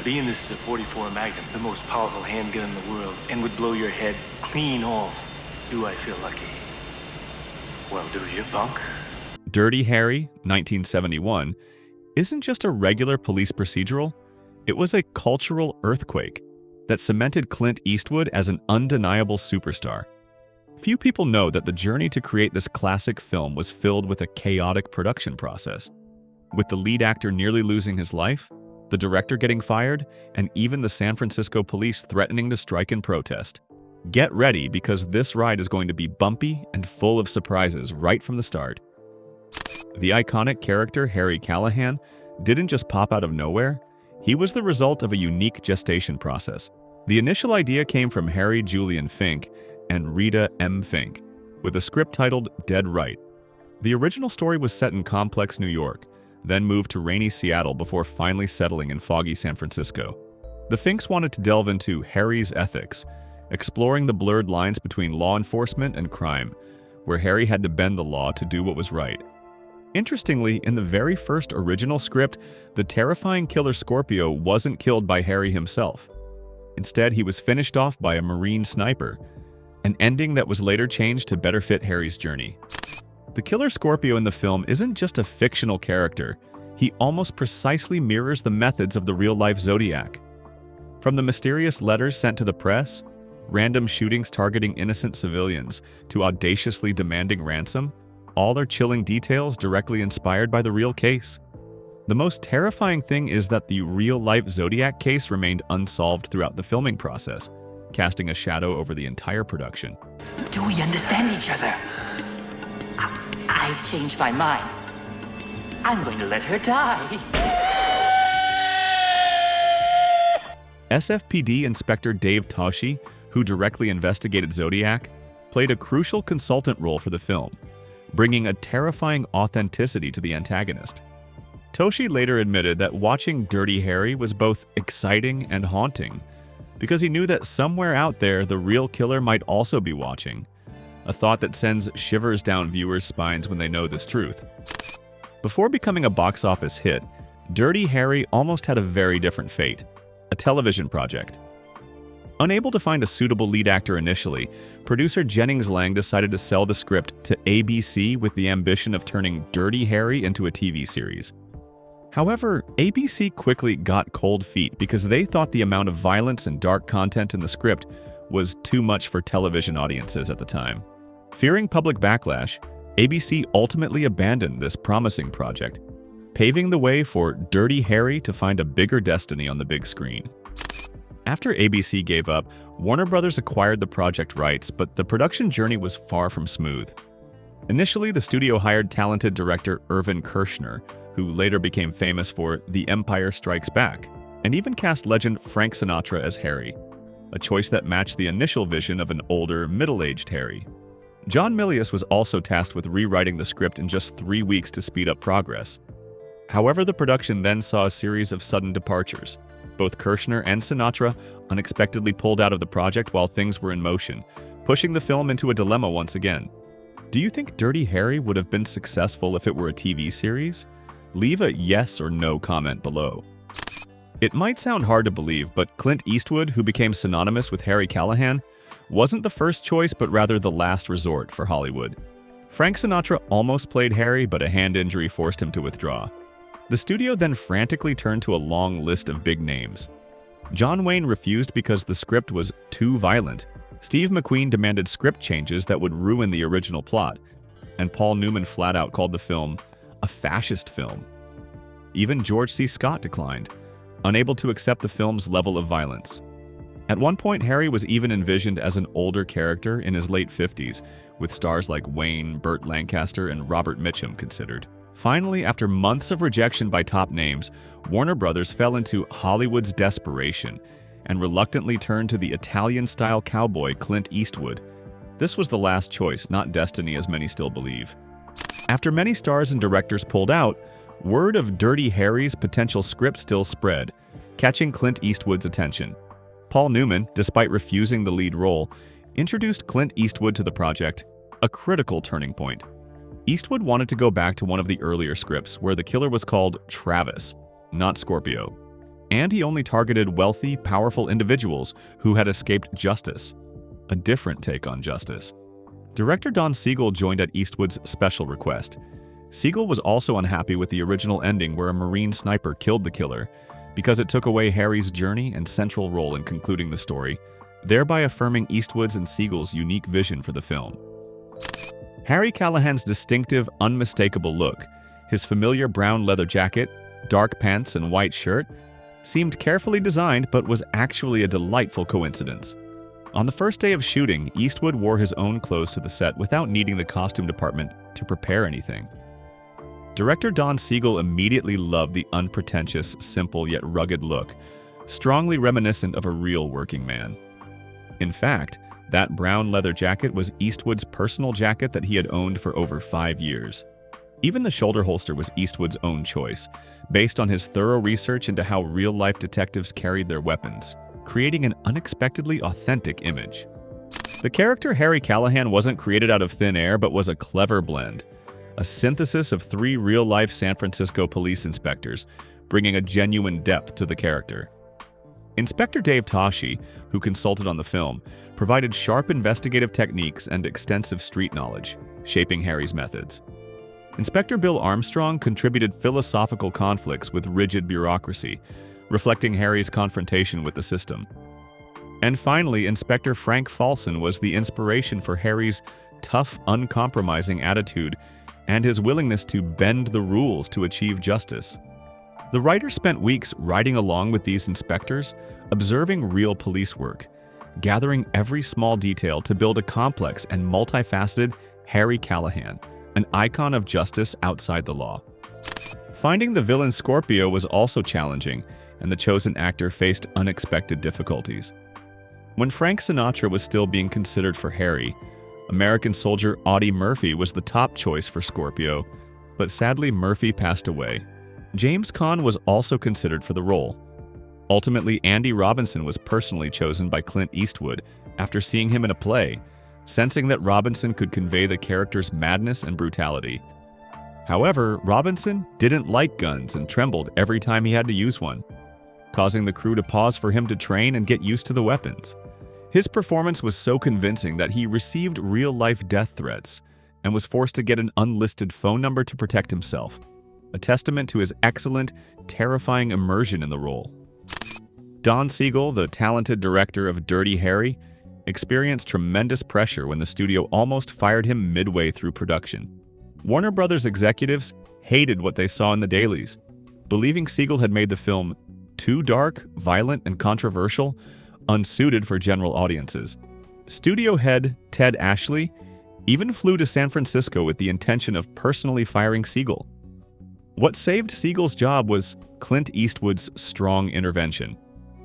being this is a 44 Magnum, the most powerful handgun in the world, and would blow your head clean off, do I feel lucky? Well, do you, punk? Dirty Harry, 1971, isn't just a regular police procedural. It was a cultural earthquake that cemented Clint Eastwood as an undeniable superstar. Few people know that the journey to create this classic film was filled with a chaotic production process, with the lead actor nearly losing his life, the director getting fired, and even the San Francisco police threatening to strike in protest. Get ready, because this ride is going to be bumpy and full of surprises right from the start. The iconic character Harry Callahan didn't just pop out of nowhere. He was the result of a unique gestation process. The initial idea came from Harry Julian Fink and Rita M. Fink, with a script titled Dead Right. The original story was set in complex New York, then moved to rainy Seattle before finally settling in foggy San Francisco. The Finks wanted to delve into Harry's ethics, exploring the blurred lines between law enforcement and crime, where Harry had to bend the law to do what was right. Interestingly, in the very first original script, the terrifying killer Scorpio wasn't killed by Harry himself. Instead, he was finished off by a Marine sniper, an ending that was later changed to better fit Harry's journey. The killer Scorpio in the film isn't just a fictional character. He almost precisely mirrors the methods of the real-life Zodiac. From the mysterious letters sent to the press, random shootings targeting innocent civilians, to audaciously demanding ransom, all are chilling details directly inspired by the real case. The most terrifying thing is that the real-life Zodiac case remained unsolved throughout the filming process, casting a shadow over the entire production. Do we understand each other? I've changed my mind. I'm going to let her die. SFPD Inspector Dave Toschi, who directly investigated Zodiac, played a crucial consultant role for the film, bringing a terrifying authenticity to the antagonist. Toschi later admitted that watching Dirty Harry was both exciting and haunting, because he knew that somewhere out there the real killer might also be watching, a thought that sends shivers down viewers' spines when they know this truth. Before becoming a box office hit, Dirty Harry almost had a very different fate, a television project. Unable to find a suitable lead actor initially, producer Jennings Lang decided to sell the script to ABC with the ambition of turning Dirty Harry into a TV series. However, ABC quickly got cold feet because they thought the amount of violence and dark content in the script was too much for television audiences at the time. Fearing public backlash, ABC ultimately abandoned this promising project, paving the way for Dirty Harry to find a bigger destiny on the big screen. After ABC gave up, Warner Brothers acquired the project rights, but the production journey was far from smooth. Initially, the studio hired talented director Irvin Kershner, who later became famous for The Empire Strikes Back, and even cast legend Frank Sinatra as Harry, a choice that matched the initial vision of an older, middle-aged Harry. John Milius was also tasked with rewriting the script in just 3 weeks to speed up progress. However, the production then saw a series of sudden departures. Both Kershner and Sinatra unexpectedly pulled out of the project while things were in motion, pushing the film into a dilemma once again. Do you think Dirty Harry would have been successful if it were a TV series? Leave a yes or no comment below. It might sound hard to believe, but Clint Eastwood, who became synonymous with Harry Callahan, wasn't the first choice but rather the last resort for Hollywood. Frank Sinatra almost played Harry, but a hand injury forced him to withdraw. The studio then frantically turned to a long list of big names. John Wayne refused because the script was too violent. Steve McQueen demanded script changes that would ruin the original plot, and Paul Newman flat out called the film a fascist film. Even George C. Scott declined, unable to accept the film's level of violence. At one point, Harry was even envisioned as an older character in his late 50s, with stars like Wayne, Burt Lancaster, and Robert Mitchum considered. Finally, after months of rejection by top names, Warner Brothers fell into Hollywood's desperation and reluctantly turned to the Italian-style cowboy Clint Eastwood. This was the last choice, not destiny as many still believe. After many stars and directors pulled out, word of Dirty Harry's potential script still spread, catching Clint Eastwood's attention. Paul Newman, despite refusing the lead role, introduced Clint Eastwood to the project, a critical turning point. Eastwood wanted to go back to one of the earlier scripts where the killer was called Travis, not Scorpio. and he only targeted wealthy, powerful individuals who had escaped justice. A different take on justice. Director Don Siegel joined at Eastwood's special request. Siegel was also unhappy with the original ending where a Marine sniper killed the killer because it took away Harry's journey and central role in concluding the story, thereby affirming Eastwood's and Siegel's unique vision for the film. Harry Callahan's distinctive, unmistakable look, his familiar brown leather jacket, dark pants, and white shirt, seemed carefully designed but was actually a delightful coincidence. On the first day of shooting, Eastwood wore his own clothes to the set without needing the costume department to prepare anything. Director Don Siegel immediately loved the unpretentious, simple yet rugged look, strongly reminiscent of a real working man. In fact, that brown leather jacket was Eastwood's personal jacket that he had owned for over 5 years. Even the shoulder holster was Eastwood's own choice, based on his thorough research into how real-life detectives carried their weapons, creating an unexpectedly authentic image. The character Harry Callahan wasn't created out of thin air but was a clever blend, a synthesis of 3 real-life San Francisco police inspectors, bringing a genuine depth to the character. Inspector Dave Toschi, who consulted on the film, provided sharp investigative techniques and extensive street knowledge, shaping Harry's methods. Inspector Bill Armstrong contributed philosophical conflicts with rigid bureaucracy, reflecting Harry's confrontation with the system. And finally, Inspector Frank Falson was the inspiration for Harry's tough, uncompromising attitude and his willingness to bend the rules to achieve justice. The writer spent weeks riding along with these inspectors, observing real police work, gathering every small detail to build a complex and multifaceted Harry Callahan, an icon of justice outside the law. Finding the villain Scorpio was also challenging, and the chosen actor faced unexpected difficulties. When Frank Sinatra was still being considered for Harry, American soldier Audie Murphy was the top choice for Scorpio, but sadly Murphy passed away. James Caan was also considered for the role. Ultimately, Andy Robinson was personally chosen by Clint Eastwood after seeing him in a play, sensing that Robinson could convey the character's madness and brutality. However, Robinson didn't like guns and trembled every time he had to use one, causing the crew to pause for him to train and get used to the weapons. His performance was so convincing that he received real-life death threats and was forced to get an unlisted phone number to protect himself, a testament to his excellent, terrifying immersion in the role. Don Siegel, the talented director of Dirty Harry, experienced tremendous pressure when the studio almost fired him midway through production. Warner Brothers executives hated what they saw in the dailies, believing Siegel had made the film too dark, violent, and controversial, unsuited for general audiences. Studio head Ted Ashley even flew to San Francisco with the intention of personally firing Siegel. What saved Siegel's job was Clint Eastwood's strong intervention.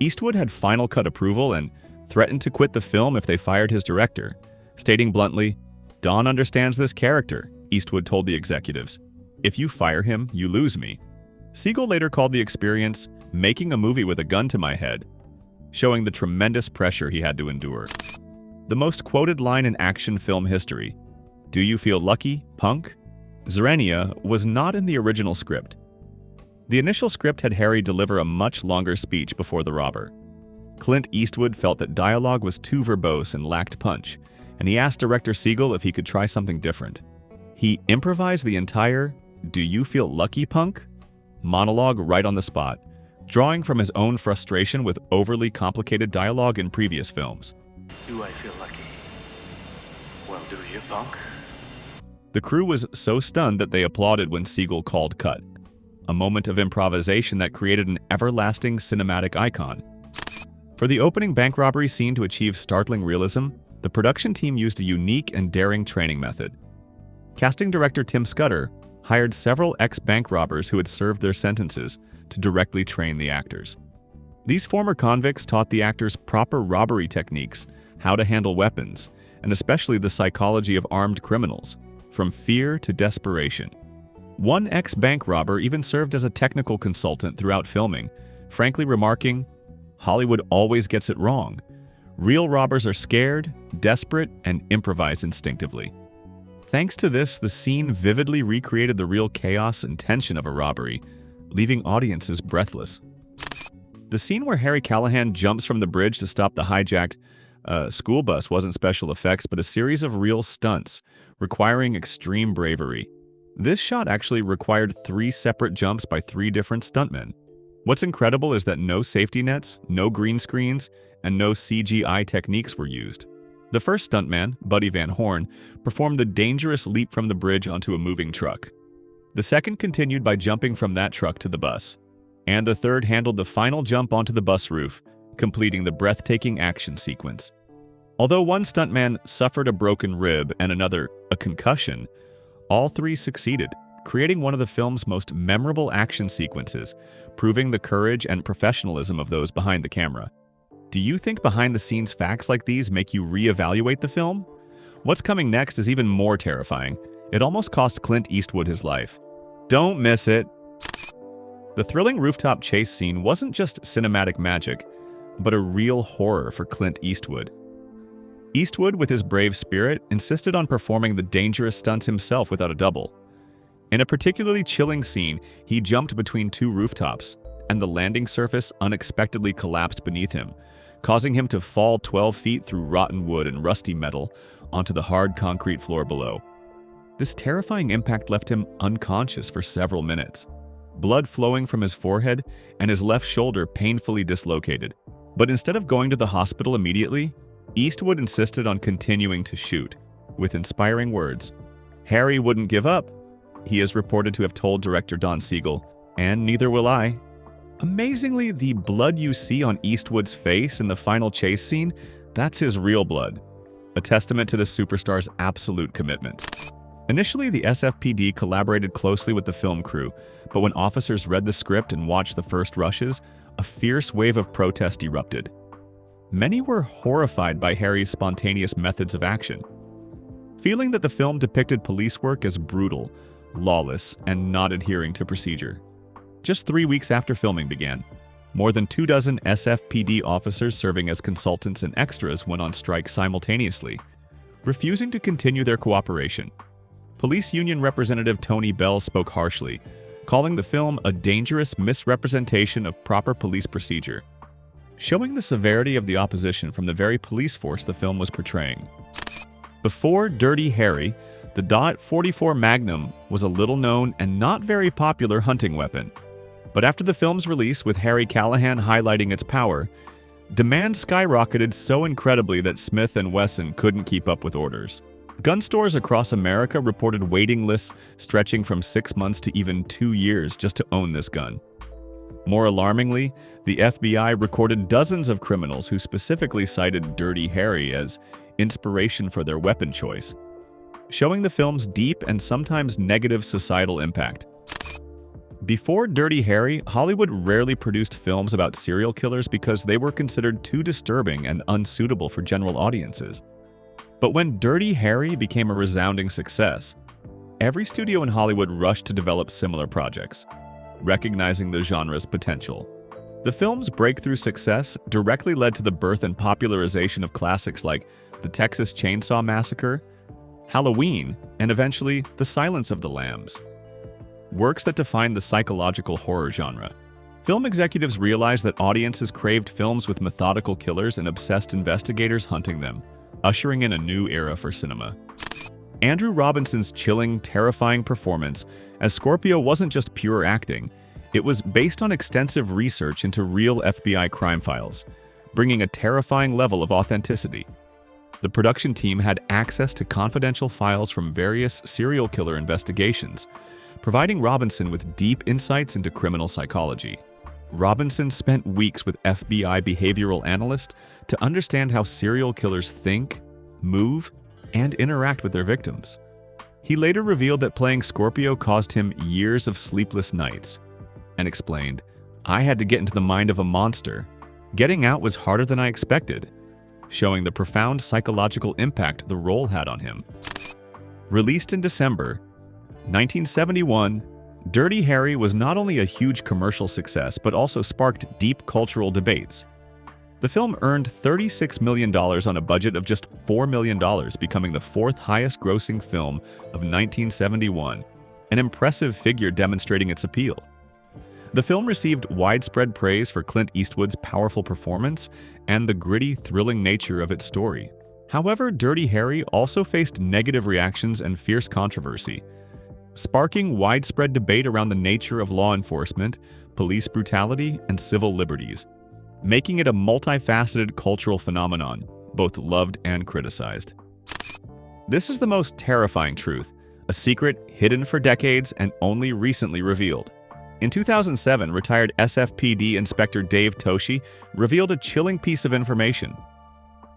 Eastwood had final cut approval and threatened to quit the film if they fired his director, stating bluntly, "Don understands this character," Eastwood told the executives. "If you fire him, you lose me." Siegel later called the experience "making a movie with a gun to my head," showing the tremendous pressure he had to endure. The most quoted line in action film history, "Do you feel lucky, punk?" Xerenia was not in the original script. The initial script had Harry deliver a much longer speech before the robber. Clint Eastwood felt that dialogue was too verbose and lacked punch, and he asked director Siegel if he could try something different. He improvised the entire "Do you feel lucky, punk?" monologue right on the spot, drawing from his own frustration with overly complicated dialogue in previous films. Do I feel lucky? Well, do you, punk? The crew was so stunned that they applauded when Siegel called cut, a moment of improvisation that created an everlasting cinematic icon. For the opening bank robbery scene to achieve startling realism, the production team used a unique and daring training method. Casting director Tim Scudder hired several ex-bank robbers who had served their sentences to directly train the actors. These former convicts taught the actors proper robbery techniques, how to handle weapons, and especially the psychology of armed criminals, from fear to desperation. One ex-bank robber even served as a technical consultant throughout filming, frankly remarking, "Hollywood always gets it wrong. Real robbers are scared, desperate, and improvise instinctively." Thanks to this, the scene vividly recreated the real chaos and tension of a robbery, leaving audiences breathless. The scene where Harry Callahan jumps from the bridge to stop the hijacked school bus wasn't special effects, but a series of real stunts requiring extreme bravery. This shot actually required 3 separate jumps by 3 different stuntmen. What's incredible is that no safety nets, no green screens, and no CGI techniques were used. The first stuntman, Buddy Van Horn, performed the dangerous leap from the bridge onto a moving truck. The second continued by jumping from that truck to the bus. And the third handled the final jump onto the bus roof, completing the breathtaking action sequence. Although one stuntman suffered a broken rib and another a concussion, all 3 succeeded, creating one of the film's most memorable action sequences, proving the courage and professionalism of those behind the camera. Do you think behind-the-scenes facts like these make you reevaluate the film? What's coming next is even more terrifying. It almost cost Clint Eastwood his life. Don't miss it! The thrilling rooftop chase scene wasn't just cinematic magic, but a real horror for Clint Eastwood. Eastwood, with his brave spirit, insisted on performing the dangerous stunts himself without a double. In a particularly chilling scene, he jumped between 2 rooftops, and the landing surface unexpectedly collapsed beneath him, causing him to fall 12 feet through rotten wood and rusty metal onto the hard concrete floor below. This terrifying impact left him unconscious for several minutes, blood flowing from his forehead and his left shoulder painfully dislocated. But instead of going to the hospital immediately, Eastwood insisted on continuing to shoot, with inspiring words. Harry wouldn't give up, he is reported to have told director Don Siegel, and neither will I. Amazingly, the blood you see on Eastwood's face in the final chase scene, that's his real blood, a testament to the superstar's absolute commitment. Initially, the SFPD collaborated closely with the film crew, but when officers read the script and watched the first rushes, a fierce wave of protest erupted. Many were horrified by Harry's spontaneous methods of action, feeling that the film depicted police work as brutal, lawless, and not adhering to procedure. Just 3 weeks after filming began, more than 24 SFPD officers serving as consultants and extras went on strike simultaneously, refusing to continue their cooperation. Police Union Representative Tony Bell spoke harshly, calling the film a dangerous misrepresentation of proper police procedure, showing the severity of the opposition from the very police force the film was portraying. Before Dirty Harry, the .44 Magnum was a little-known and not very popular hunting weapon. But after the film's release, with Harry Callahan highlighting its power, demand skyrocketed so incredibly that Smith & Wesson couldn't keep up with orders. Gun stores across America reported waiting lists stretching from 6 months to even 2 years just to own this gun. More alarmingly, the FBI recorded dozens of criminals who specifically cited Dirty Harry as inspiration for their weapon choice, showing the film's deep and sometimes negative societal impact. Before Dirty Harry, Hollywood rarely produced films about serial killers because they were considered too disturbing and unsuitable for general audiences. But when Dirty Harry became a resounding success, every studio in Hollywood rushed to develop similar projects, recognizing the genre's potential. The film's breakthrough success directly led to the birth and popularization of classics like The Texas Chainsaw Massacre, Halloween, and eventually The Silence of the Lambs, works that defined the psychological horror genre. Film executives realized that audiences craved films with methodical killers and obsessed investigators hunting them, ushering in a new era for cinema. Andrew Robinson's chilling, terrifying performance as Scorpio wasn't just pure acting, it was based on extensive research into real FBI crime files, bringing a terrifying level of authenticity. The production team had access to confidential files from various serial killer investigations, providing Robinson with deep insights into criminal psychology. Robinson spent weeks with FBI behavioral analysts to understand how serial killers think, move, and interact with their victims. He later revealed that playing Scorpio caused him years of sleepless nights, and explained, "I had to get into the mind of a monster. Getting out was harder than I expected," showing the profound psychological impact the role had on him. Released in December 1971, Dirty Harry was not only a huge commercial success, but also sparked deep cultural debates. The film earned $36 million on a budget of just $4 million, becoming the 4th highest-grossing film of 1971, an impressive figure demonstrating its appeal. The film received widespread praise for Clint Eastwood's powerful performance and the gritty, thrilling nature of its story. However, Dirty Harry also faced negative reactions and fierce controversy, sparking widespread debate around the nature of law enforcement, police brutality, and civil liberties, making it a multifaceted cultural phenomenon, both loved and criticized. This is the most terrifying truth, a secret hidden for decades and only recently revealed. In 2007, retired SFPD Inspector Dave Toschi revealed a chilling piece of information.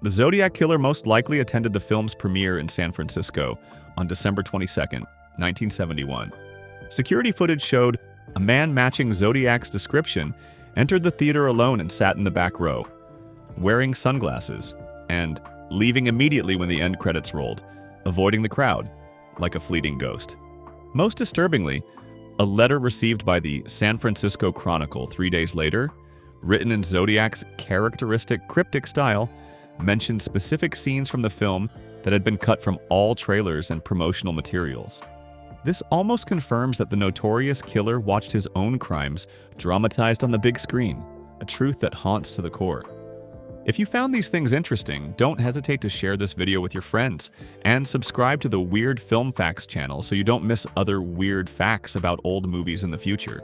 The Zodiac Killer most likely attended the film's premiere in San Francisco on December 22, 1971. Security footage showed a man matching Zodiac's description entered the theater alone and sat in the back row, wearing sunglasses, and leaving immediately when the end credits rolled, avoiding the crowd like a fleeting ghost. Most disturbingly, a letter received by the San Francisco Chronicle 3 days later, written in Zodiac's characteristic cryptic style, mentioned specific scenes from the film that had been cut from all trailers and promotional materials. This almost confirms that the notorious killer watched his own crimes dramatized on the big screen, a truth that haunts to the core. If you found these things interesting, don't hesitate to share this video with your friends, and subscribe to the Weird Film Facts channel so you don't miss other weird facts about old movies in the future.